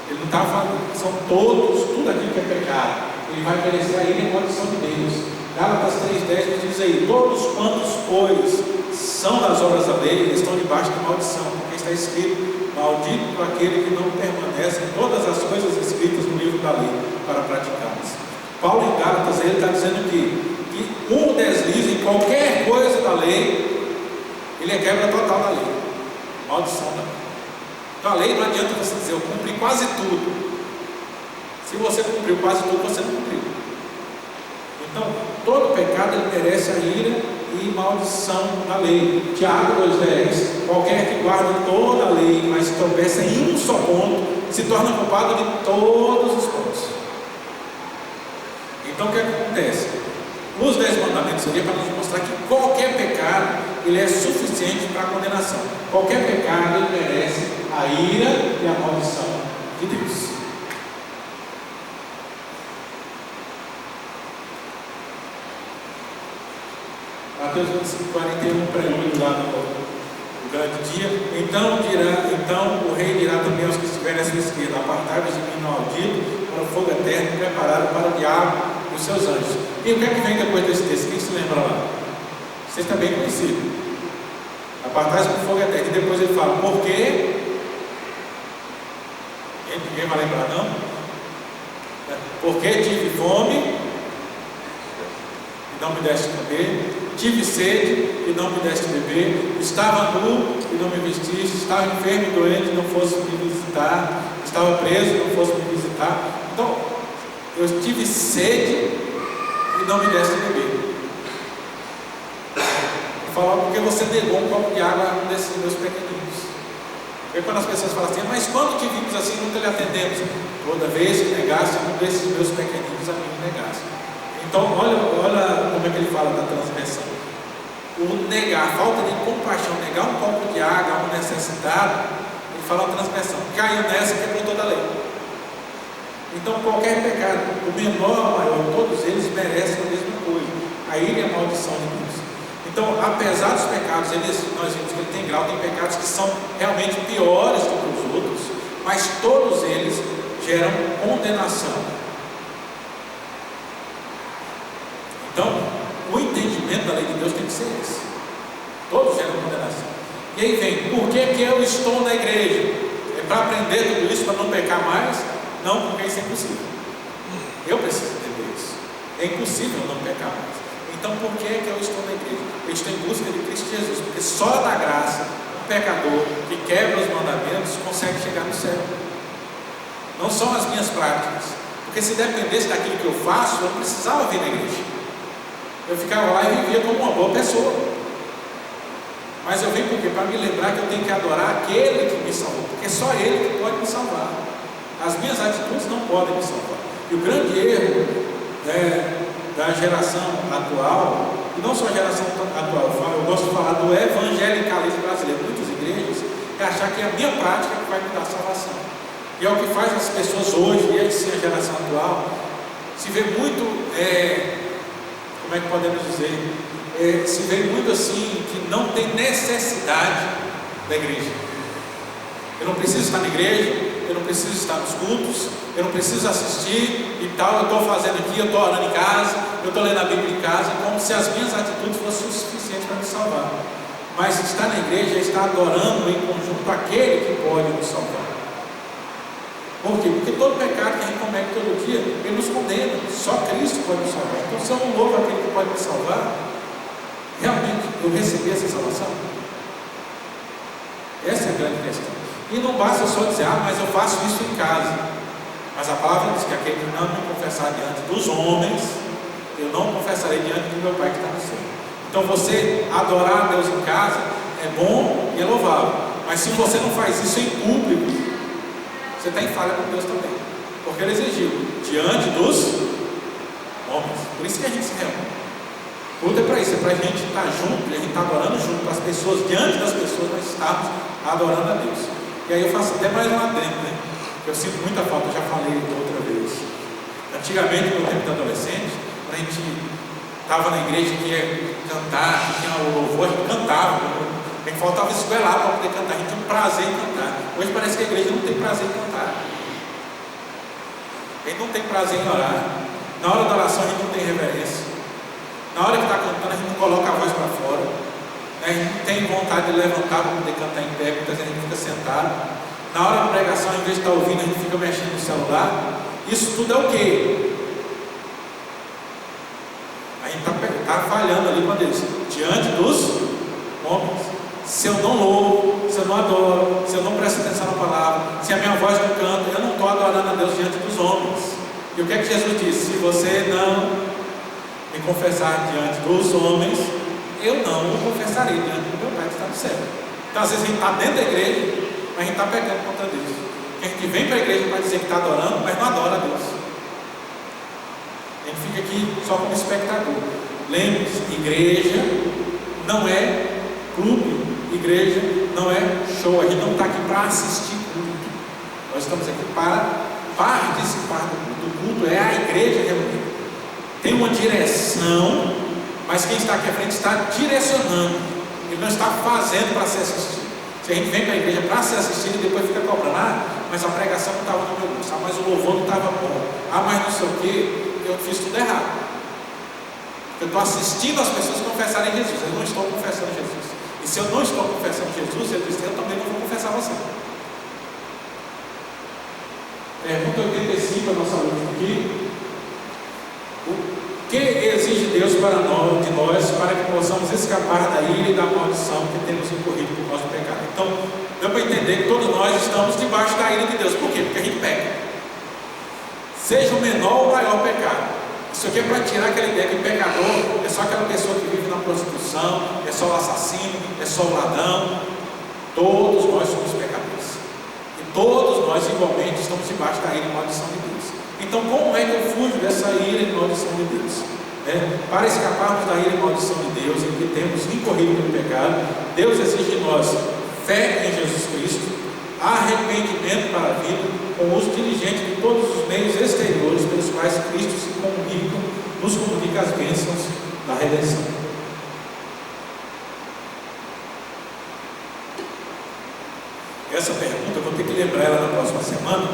Ele não está falando, são todos, tudo aquilo que é pecado. Ele vai merecer a ira e a maldição de Deus. Gálatas 3,10 nos diz aí: todos quantos, pois, são das obras da lei, estão debaixo de maldição, porque está escrito: maldito aquele que não permanece em todas as coisas escritas no livro da lei, para praticá-las. Paulo em Gálatas, ele está dizendo que um deslize em qualquer coisa da lei, ele é quebra total da lei, maldição da lei. Então a lei não adianta você dizer: eu cumpri quase tudo. Se você cumpriu quase tudo, você não cumpriu. Então, todo pecado ele merece a ira e maldição da lei. Tiago 2,10: qualquer que guarda toda a lei, mas tropeça em um só ponto, se torna culpado de todos os pontos. Então, o que acontece? Os 10 mandamentos seria para nos mostrar que qualquer pecado ele é suficiente para a condenação. Qualquer pecado ele merece a ira e a maldição de Deus. Mateus 25:41, prelúdio lá no grande dia. Então o rei dirá também aos que estiverem à sua esquerda: apartai-vos de mim, maldito, para o fogo eterno preparado para o diabo e os seus anjos. E o que é que vem depois desse texto? Quem se lembra lá? Você está bem conhecido. Apartai-vos para o fogo eterno. E depois ele fala: por quê? Ninguém vai lembrar, não? Porque tive fome e não me deste comer, tive sede e não me deste beber, estava nu e não me vestiste, estava enfermo e doente e não fosse me visitar, estava preso e não fosse me visitar. Então, eu tive sede e não me deste beber. Vou falar porque você negou um copo de água a um desses meus pequeninos. Porque quando as pessoas falam assim: mas quando te vimos assim, nunca lhe atendemos. Toda vez que negasse um desses meus pequeninos, a mim me negasse. Então, olha como é que ele fala da transgressão. O negar, a falta de compaixão, negar um copo de água a um necessitado, ele fala a transgressão. Caiu nessa, quebrou toda a lei. Então, qualquer pecado, o menor ou o maior, todos eles merecem a mesma coisa: a ira e a maldição de Deus. Então, apesar dos pecados, nós vimos que ele tem grau, tem pecados que são realmente piores do que os outros, mas todos eles geram condenação. Então, o entendimento da lei de Deus tem que ser esse. Todos geram condenação. E aí vem: por que eu estou na igreja? É para aprender tudo isso, para não pecar mais? Não, porque isso é impossível. Eu preciso entender isso. É impossível não pecar mais. Então, por que eu estou na igreja? Eu estou em busca de Cristo Jesus, porque só da graça um pecador que quebra os mandamentos consegue chegar no céu. Não são as minhas práticas, porque se dependesse daquilo que eu faço, eu não precisava vir na igreja. Eu ficava lá e vivia como uma boa pessoa. Mas eu vim porque para me lembrar que eu tenho que adorar aquele que me salvou, porque só ele que pode me salvar. As minhas atitudes não podem me salvar. E o grande erro da geração atual, e não só a geração atual, eu gosto de falar do evangelicalismo brasileiro, muitas igrejas, é achar que é a minha prática que vai me dar salvação. E é o que faz as pessoas hoje, e aí sim a geração atual, se vê muito, como é que podemos dizer, se vê muito assim, que não tem necessidade da igreja. Eu não preciso estar na igreja, eu não preciso estar nos cultos, eu não preciso assistir e tal, eu estou fazendo aqui, eu estou orando em casa, eu estou lendo a Bíblia em casa, como se as minhas atitudes fossem o suficiente para me salvar. Mas estar na igreja é estar adorando em conjunto aquele que pode nos salvar. Por quê? Porque todo pecado que a gente comete todo dia, ele nos condena. Só Cristo pode nos salvar. Então, se eu não louvo aquele que pode me salvar, realmente eu recebi essa salvação? Essa é a grande questão. E não basta só dizer: mas eu faço isso em casa. Mas a palavra diz que aquele que não me confessar diante dos homens, eu não confessarei diante do meu Pai que está no céu. Então, você adorar a Deus em casa é bom e é louvável. Mas se você não faz isso em público, você está em falha com Deus também. Porque ele exigiu diante dos homens. Por isso que a gente se reúne. Tudo é para isso, é para a gente estar junto, e a gente está adorando junto com as pessoas, diante das pessoas nós estamos adorando a Deus. E aí eu faço até mais um adendo, né? Eu sinto muita falta, eu já falei outra vez. Antigamente, no tempo de adolescente, quando a gente estava na igreja que ia cantar, que tinha o louvor, a gente cantava. A gente faltava escolar para poder cantar, a gente tinha um prazer em cantar. Hoje parece que a igreja não tem prazer em cantar. A gente não tem prazer em orar. Na hora da oração a gente não tem reverência. Na hora que está cantando a gente não coloca a voz para fora. A gente não tem vontade de levantar para poder cantar em pé, muitas vezes a gente fica sentado. Na hora da pregação, em vez de estar ouvindo, a gente fica mexendo no celular. Isso tudo é o quê? A gente está falhando ali quando ele diz: diante dos homens. Se eu não louvo, se eu não adoro, se eu não presto atenção na palavra, se a minha voz não canta, eu não estou adorando a Deus diante dos homens. E o que é que Jesus disse? Se você não me confessar diante dos homens, eu não o confessarei diante do meu Pai que está no céu. Então, às vezes a gente está dentro da igreja, mas a gente está pecando contra Deus. A gente vem para a igreja para dizer que está adorando, mas não adora a Deus. A gente fica aqui só como espectador. Lembre-se, igreja não é clube, igreja não é show. A gente não está aqui para assistir culto. Nós estamos aqui para participar do culto. O culto é a igreja reunida. Tem uma direção, mas quem está aqui à frente está direcionando. Ele não está fazendo para ser assistido. Se a gente vem para a igreja para ser assistido e depois fica cobrando, mas a pregação não estava no meu gosto, mas o louvor não estava bom, mas não sei o que, eu fiz tudo errado. Eu estou assistindo as pessoas confessarem Jesus, eu não estou confessando Jesus. E se eu não estou confessando Jesus, ele disse, eu também não vou confessar você. Pergunta 85, a nossa última aqui. O que exige Deus de nós para que possamos escapar da ira e da maldição que temos incorrido por causa do pecado? Então, dá para entender que todos nós estamos debaixo da ira de Deus. Por quê? Porque a gente peca. Seja o menor ou o maior pecado. Isso aqui é para tirar aquela ideia que o pecador é só aquela pessoa que vive na prostituição, é só o assassino, é só o ladrão. Todos nós somos pecadores. E todos nós igualmente estamos debaixo da ira e maldição de Deus. Então, como é que eu fujo dessa ira e maldição de Deus? Para escaparmos da ira e maldição de Deus, em que temos incorrido pelo pecado, Deus exige de nós fé em Jesus Cristo, arrependimento para a vida, com o uso diligente de todos os meios exteriores pelos quais Cristo nos comunica as bênçãos da redenção. Essa pergunta eu vou ter que lembrar ela na próxima semana,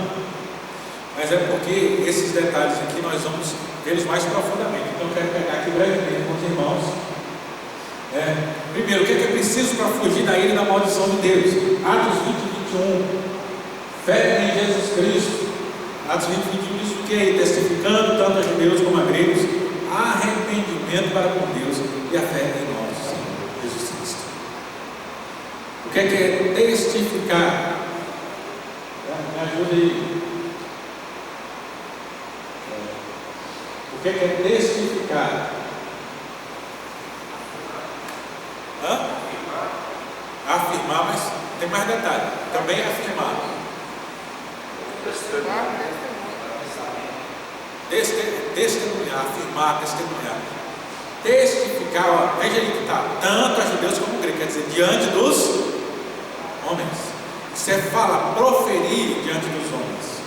mas é porque esses detalhes aqui nós vamos vê-los mais profundamente. Então eu quero pegar aqui brevemente com os irmãos. Primeiro, o que é preciso para fugir da ira e da maldição de Deus? Atos 20 e 21. Fé em Jesus Cristo. Atos 20 e 21 diz o que? Testificando tanto a judeus como a gregos, arrependimento para com Deus e a fé em nosso Senhor Jesus Cristo. O que é testificar? Me ajuda aí. O que é testificar? Afirmar, mas tem mais detalhe. Também é afirmar. Testemunhar, afirmar, testemunhar. Testificar, veja aí que está, tanto a judeus como a gregos, quer dizer, diante dos homens. Isso é falar, proferir diante dos homens.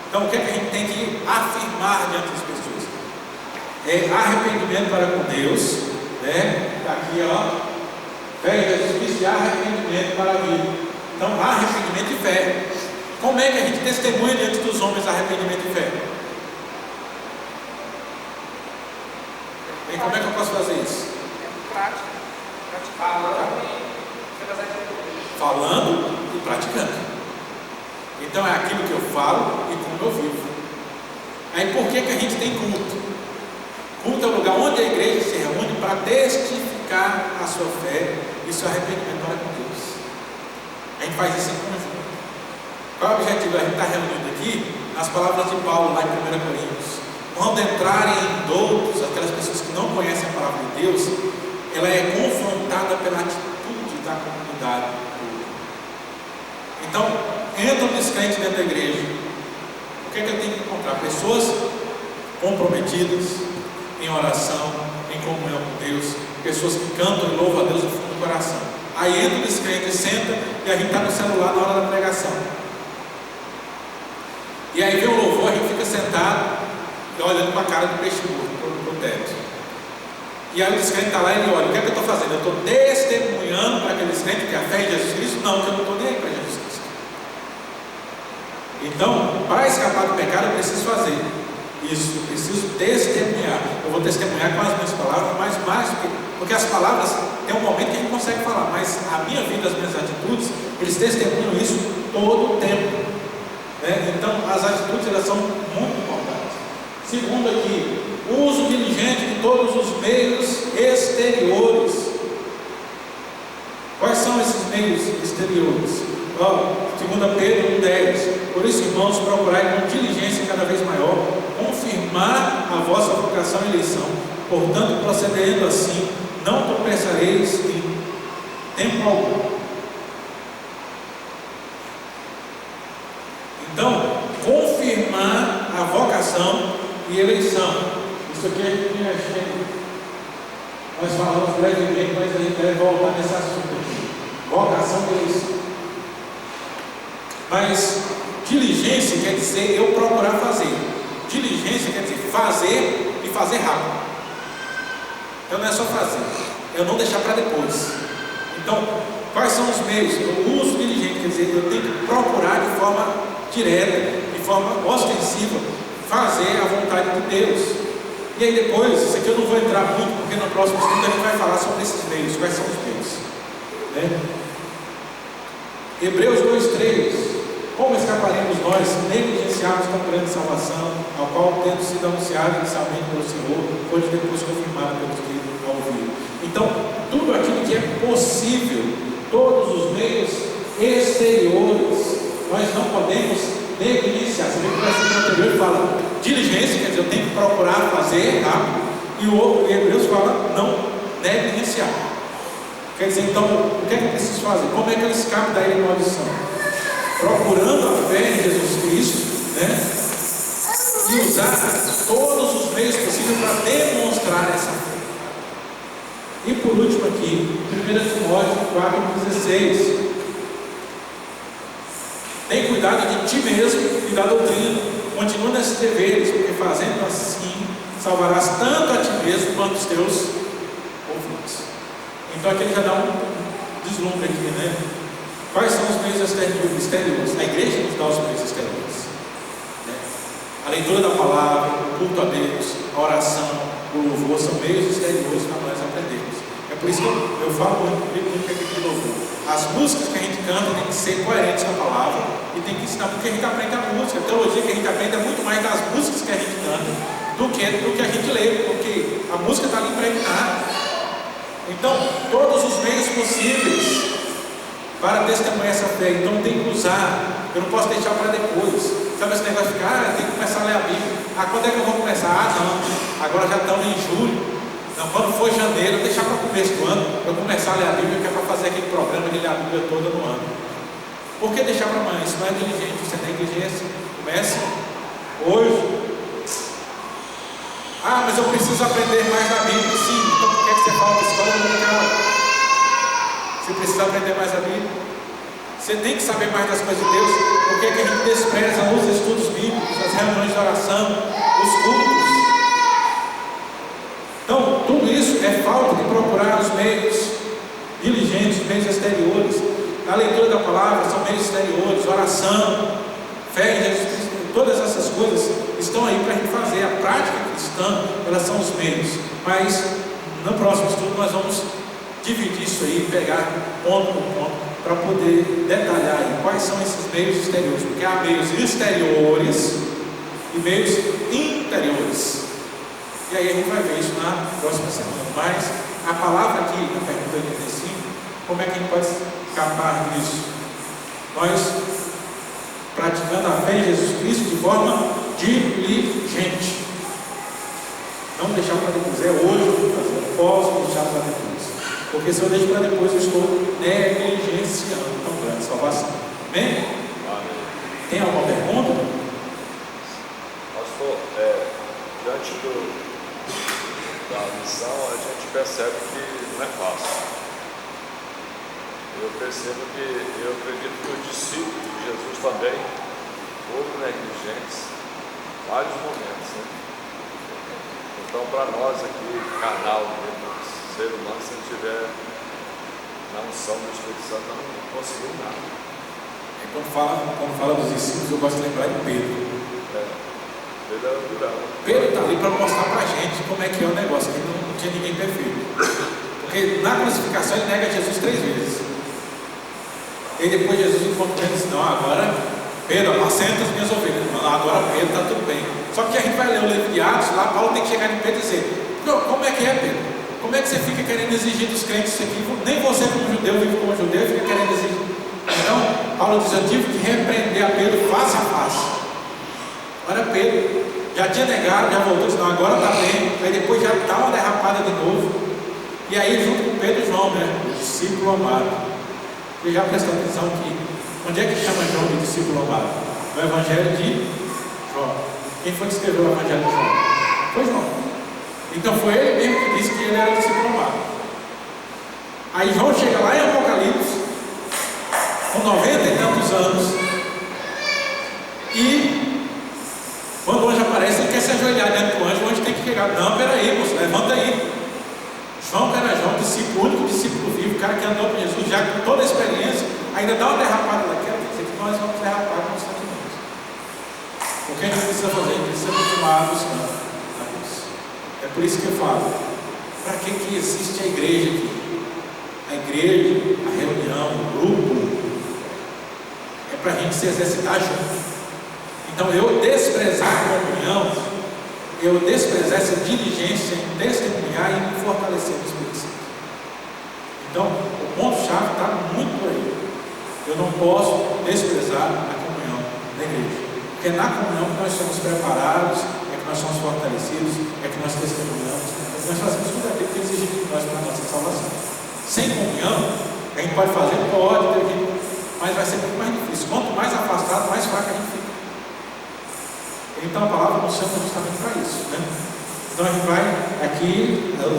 Então, o que é que a gente tem que afirmar diante das pessoas? É arrependimento para com Deus, está aqui, fé em Jesus Cristo e arrependimento para a vida. Então, arrependimento e fé. Como é que a gente testemunha diante dos homens arrependimento e fé? E como é que eu posso fazer isso? Prática. Falando e praticando. Então é aquilo que eu falo e como eu vivo. Aí por que a gente tem culto? Culto é o lugar onde a igreja se reúne para testificar a sua fé e seu arrependimento para com Deus. A gente faz isso em conjunto. Qual é o objetivo? A gente está reunido aqui nas palavras de Paulo lá em 1 Coríntios. Quando entrarem em doutos, aquelas pessoas que não conhecem a palavra de Deus, ela é confrontada pela atitude da comunidade. Então, entra um descrente dentro da igreja. O que é que eu tenho que encontrar? Pessoas comprometidas em oração, em comunhão com Deus, pessoas que cantam e louvam a Deus no fundo do coração. Aí entra o descrente, senta e a gente está no celular na hora da pregação. E aí vem o louvor, a gente fica sentado e olhando para a cara do peixe morto, para o teto. E aí o descrente está lá e ele olha, o que é que eu estou fazendo? Eu estou testemunhando para aquele descrente que a fé em Jesus Cristo? Não, que eu não estou nem aí para Jesus Cristo. Então, para escapar do pecado, eu preciso fazer isso, eu preciso testemunhar. Eu vou testemunhar com as minhas palavras, mas mais do que, porque as palavras tem um momento que a gente consegue falar, mas a minha vida, as minhas atitudes, eles testemunham isso todo o tempo. Então, as atitudes elas são muito importantes. Segundo aqui, uso diligente de todos os meios exteriores. Quais são esses meios exteriores? 2 Pedro 1,10. Por isso, irmãos, procurai com diligência cada vez maior confirmar a vossa vocação e eleição Portanto, procedendo assim, não tropeçareis em tempo algum. Então, confirmar a vocação e eleição. Isso aqui a gente já chega. Nós falamos brevemente, mas a gente deve voltar nesse assunto aqui. Vocação e eleição. Mas diligência quer dizer eu procurar fazer. Diligência quer dizer fazer e fazer rápido. Então não é só fazer, é não deixar para depois. Então, quais são os meios? O uso diligente quer dizer eu tenho que procurar de forma direta, de forma ostensiva, fazer a vontade de Deus. E aí depois, isso aqui eu não vou entrar muito, porque no próximo estudo a gente vai falar sobre esses meios, quais são os meios, né? Hebreus 2:3. Como escaparemos nós, negligenciados tão grande salvação, ao qual, tendo sido anunciado inicialmente pelo Senhor, foi depois confirmado pelos que a ouviram. Então, tudo aquilo que é possível, todos os meios exteriores, nós não podemos negligenciar. Você vê que o versículo anterior fala diligência, quer dizer, eu tenho que procurar fazer rápido, e o outro, em Hebreus, fala não negligenciar. Quer dizer, então, o que é que eu preciso fazer? Como é que eu escapo da maldição? Procurando a fé em Jesus Cristo, né? E usar todos os meios possíveis para demonstrar essa fé. E por último aqui, 1 Timóteo 4,16. Tem cuidado de ti mesmo e da doutrina. Continua nesses deveres, porque fazendo assim, salvarás tanto a ti mesmo quanto os teus ouvintes. Então aqui ele já dá um deslumbre aqui, né? Quais são os meios exteriores? A igreja nos dá os meios exteriores, né? A leitura da palavra, o culto a Deus, a oração, o louvor são meios exteriores para nós aprendermos. É por isso que eu falo muito aqui de louvor. As músicas que a gente canta tem que ser coerentes com a palavra e tem que ensinar, porque a gente aprende a música. A teologia que a gente aprende é muito mais das músicas que a gente canta do que a gente lê, porque a música está ali impregnada. Então, todos os meios possíveis para testemunhar essa fé, então tem que usar. Eu não posso deixar para depois. Sabe esse negócio de ficar, tem que começar a ler a Bíblia. Quando é que eu vou começar? Não, agora já estamos em julho. Não, quando for janeiro, deixar para o começo do ano, eu começar a ler a Bíblia, que é para fazer aquele programa de ler a Bíblia toda no ano. Por que deixar para amanhã? Isso não é diligente, isso é negligência. Comece hoje. Mas eu preciso aprender mais da Bíblia. Sim, então por que você fala de escola dominical? Você precisa aprender mais a Bíblia. Você tem que saber mais das coisas de Deus. Por que a gente despreza os estudos bíblicos, as reuniões de oração, os cultos? Então, tudo isso é falta de procurar os meios diligentes, os meios exteriores. A leitura da palavra são meios exteriores, oração, fé em Jesus Cristo. Todas essas coisas estão aí para a gente fazer. A prática cristã, elas são os meios. Mas no próximo estudo nós vamos dividir isso aí, pegar ponto por ponto, para poder detalhar aí quais são esses meios exteriores, porque há meios exteriores e meios interiores. E aí a gente vai ver isso na próxima semana. Mas a palavra aqui, na pergunta 85, como é que a gente pode escapar disso? Nós praticando a fé em Jesus Cristo de forma diligente. Não deixar para depois. É hoje que eu vou fazer. Eu posso deixar para depois. Porque se eu deixo para depois, eu estou negligenciando tão grande salvação. Amém? Amém. Tem alguma pergunta? Pastor, diante da missão, a gente percebe que não é fácil. Eu percebo que, eu acredito que os discípulos de Jesus também foram negligentes em vários momentos, né? Então, para nós aqui, canal, ser humano, se não tiver na unção do Espírito Santo, não conseguimos nada. Quando fala dos discípulos, eu gosto de lembrar de Pedro. Pedro era durão. Pedro está ali para mostrar para a gente como é que é o negócio, que não tinha ninguém perfeito. Porque na crucificação ele nega Jesus 3 vezes. E depois Jesus encontra ele e diz: não, agora Pedro, apacenta as minhas ovelhas. Agora Pedro está tudo bem. Só que a gente vai ler o livro de Atos, lá Paulo tem que chegar em Pedro e dizer: como é que é, Pedro? Como é que você fica querendo exigir dos crentes isso aqui? Nem você como judeu vive como judeu, fica querendo exigir. Então, Paulo diz: eu tive que repreender a Pedro face a face. Olha Pedro, já tinha negado, já voltou, disse, não, agora está bem, aí depois já dá uma derrapada de novo, e aí junto com Pedro e João, né, o discípulo amado. E já prestou atenção que, onde é que chama João de discípulo amado? No Evangelho de João. Quem foi que escreveu o Evangelho de João? Foi João. Então foi ele mesmo que disse que ele era discípulo amado. Aí João chega lá em Apocalipse, com 90 e tantos anos, e quando o anjo aparece, ele quer se ajoelhar diante do anjo, o anjo tem que chegar. Não, peraí, moço, levanta aí. João, que era João, discípulo, único discípulo vivo, o cara que andou com Jesus, já com toda a experiência, ainda dá uma derrapada daquela, quer dizer que nós vamos derrapar constantemente. O que a gente precisa fazer? A gente precisa continuar buscando a Deus. É por isso que eu falo, para que existe a igreja aqui? A igreja, a reunião, o grupo, é para a gente se exercitar junto. Então eu desprezar a comunhão, eu desprezar essa diligência em testemunhar e me fortalecer no Espírito Santo. Então o ponto-chave está muito por aí. Eu não posso desprezar a comunhão da igreja, porque na comunhão que nós somos preparados, é que nós somos fortalecidos, é que nós testemunhamos, é que nós fazemos tudo aquilo que exige de nós para a nossa salvação. Sem comunhão, a gente pode fazer, mas vai ser muito mais difícil. Quanto mais afastado, mais fraco a gente fica. Então a palavra nos chama justamente para isso, né? Então a gente vai aqui, a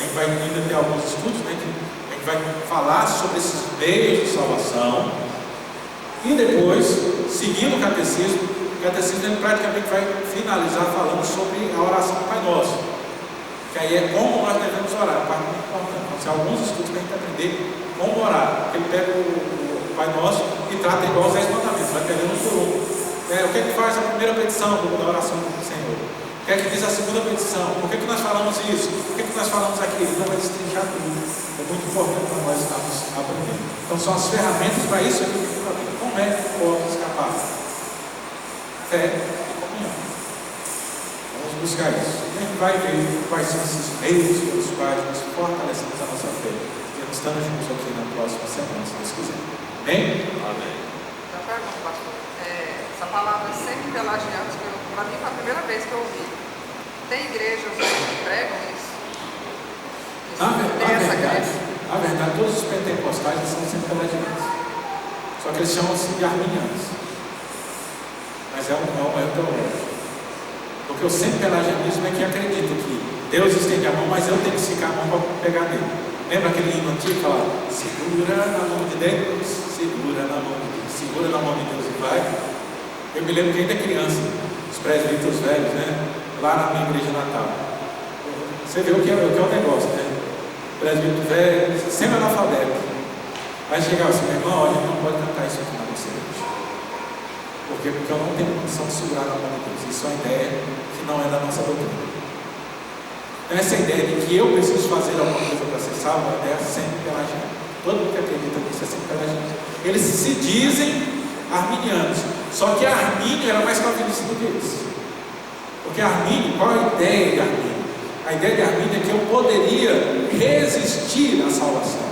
gente vai ainda ter alguns estudos, né? A gente vai falar sobre esses meios de salvação e depois, seguindo o catecismo ele praticamente vai finalizar falando sobre a oração do Pai Nosso, que aí é como nós devemos orar, parte muito importante. Então, são alguns estudos para a gente aprender como orar. Ele pega o Pai Nosso e trata igual os 10 mandamentos, vai pegando um por um. O que é que faz a primeira petição da oração do Senhor? O que é que diz a segunda petição? Por que nós falamos isso? Por que nós falamos aquilo? Então vai destrinchar tudo. É muito importante para nós estarmos aprendendo. Então são as ferramentas para isso aqui. Como é que podemos escapar? Fé e comunhão. Vamos buscar isso. A gente vai ver quais são esses meios pelos quais nós fortalecemos a nossa fé. Estamos juntos aqui na próxima semana, se Deus quiser. Amém? Amém. Já pergunto, pastor. Essa palavra semi-pelagianos, para mim foi a primeira vez que eu ouvi. Tem igrejas que pregam isso? Na verdade, todos os pentecostais são semi-pelagianos. Só que eles chamam-se de arminianos. Mas é um teológico. Porque o semi-pelagianismo é que acredita que Deus estende a mão, mas eu tenho que esticar a mão para pegar nele. Lembra aquele hino antigo que fala: segura na mão de Deus, segura na mão de Deus, segura na mão de Deus e vai. Eu me lembro que ainda criança, os presbíteros velhos, né? Lá na minha igreja natal. Você vê o que é o negócio, né? Presbítero velho, sempre analfabeto. Vai chegar assim, meu irmão, a gente não pode cantar isso aqui na nossa igreja. Por quê? Porque eu não tenho condição de segurar na mão de Deus. Isso é uma ideia que não é da nossa doutrina. Então essa ideia de que eu preciso fazer alguma coisa para ser salvo, é uma ideia sempre pelagiana. Todo mundo que acredita nisso é sempre pelagiano. Eles se dizem arminianos, só que Armínio era mais calvinista do que eles. Porque Armínio, qual a ideia de Armínio? A ideia de Armínio é que eu poderia resistir à salvação.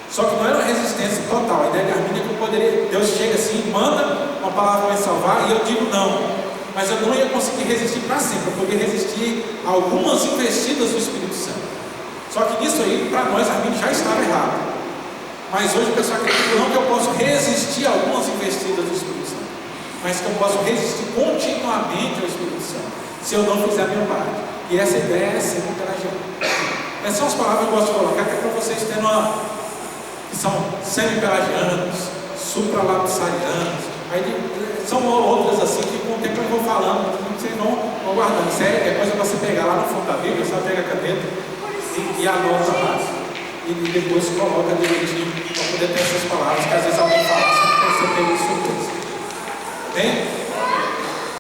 Só que não era uma resistência total. A ideia de Armínio é que eu poderia, Deus chega assim, manda uma palavra para me salvar e eu digo não. Mas eu não ia conseguir resistir para sempre. Eu poderia resistir a algumas investidas do Espírito Santo. Só que nisso aí, para nós, Armínio já estava errado. Mas hoje o pessoal acredita não que eu posso resistir a algumas investidas do Espírito Santo, mas que eu posso resistir continuamente ao Espírito Santo, se eu não fizer a minha parte. E essa ideia é sempre pelagiana. Essas são as palavras que eu gosto de colocar, que é para vocês terem uma, que são semi-pelagianos, supralapsarianos, aí são outras assim que com o tempo eu vou falando, vocês vão guardando. Isso é coisa para você pegar lá no fundo da Bíblia, só pega a caneta e anota lá. E depois coloca direitinho para poder ter essa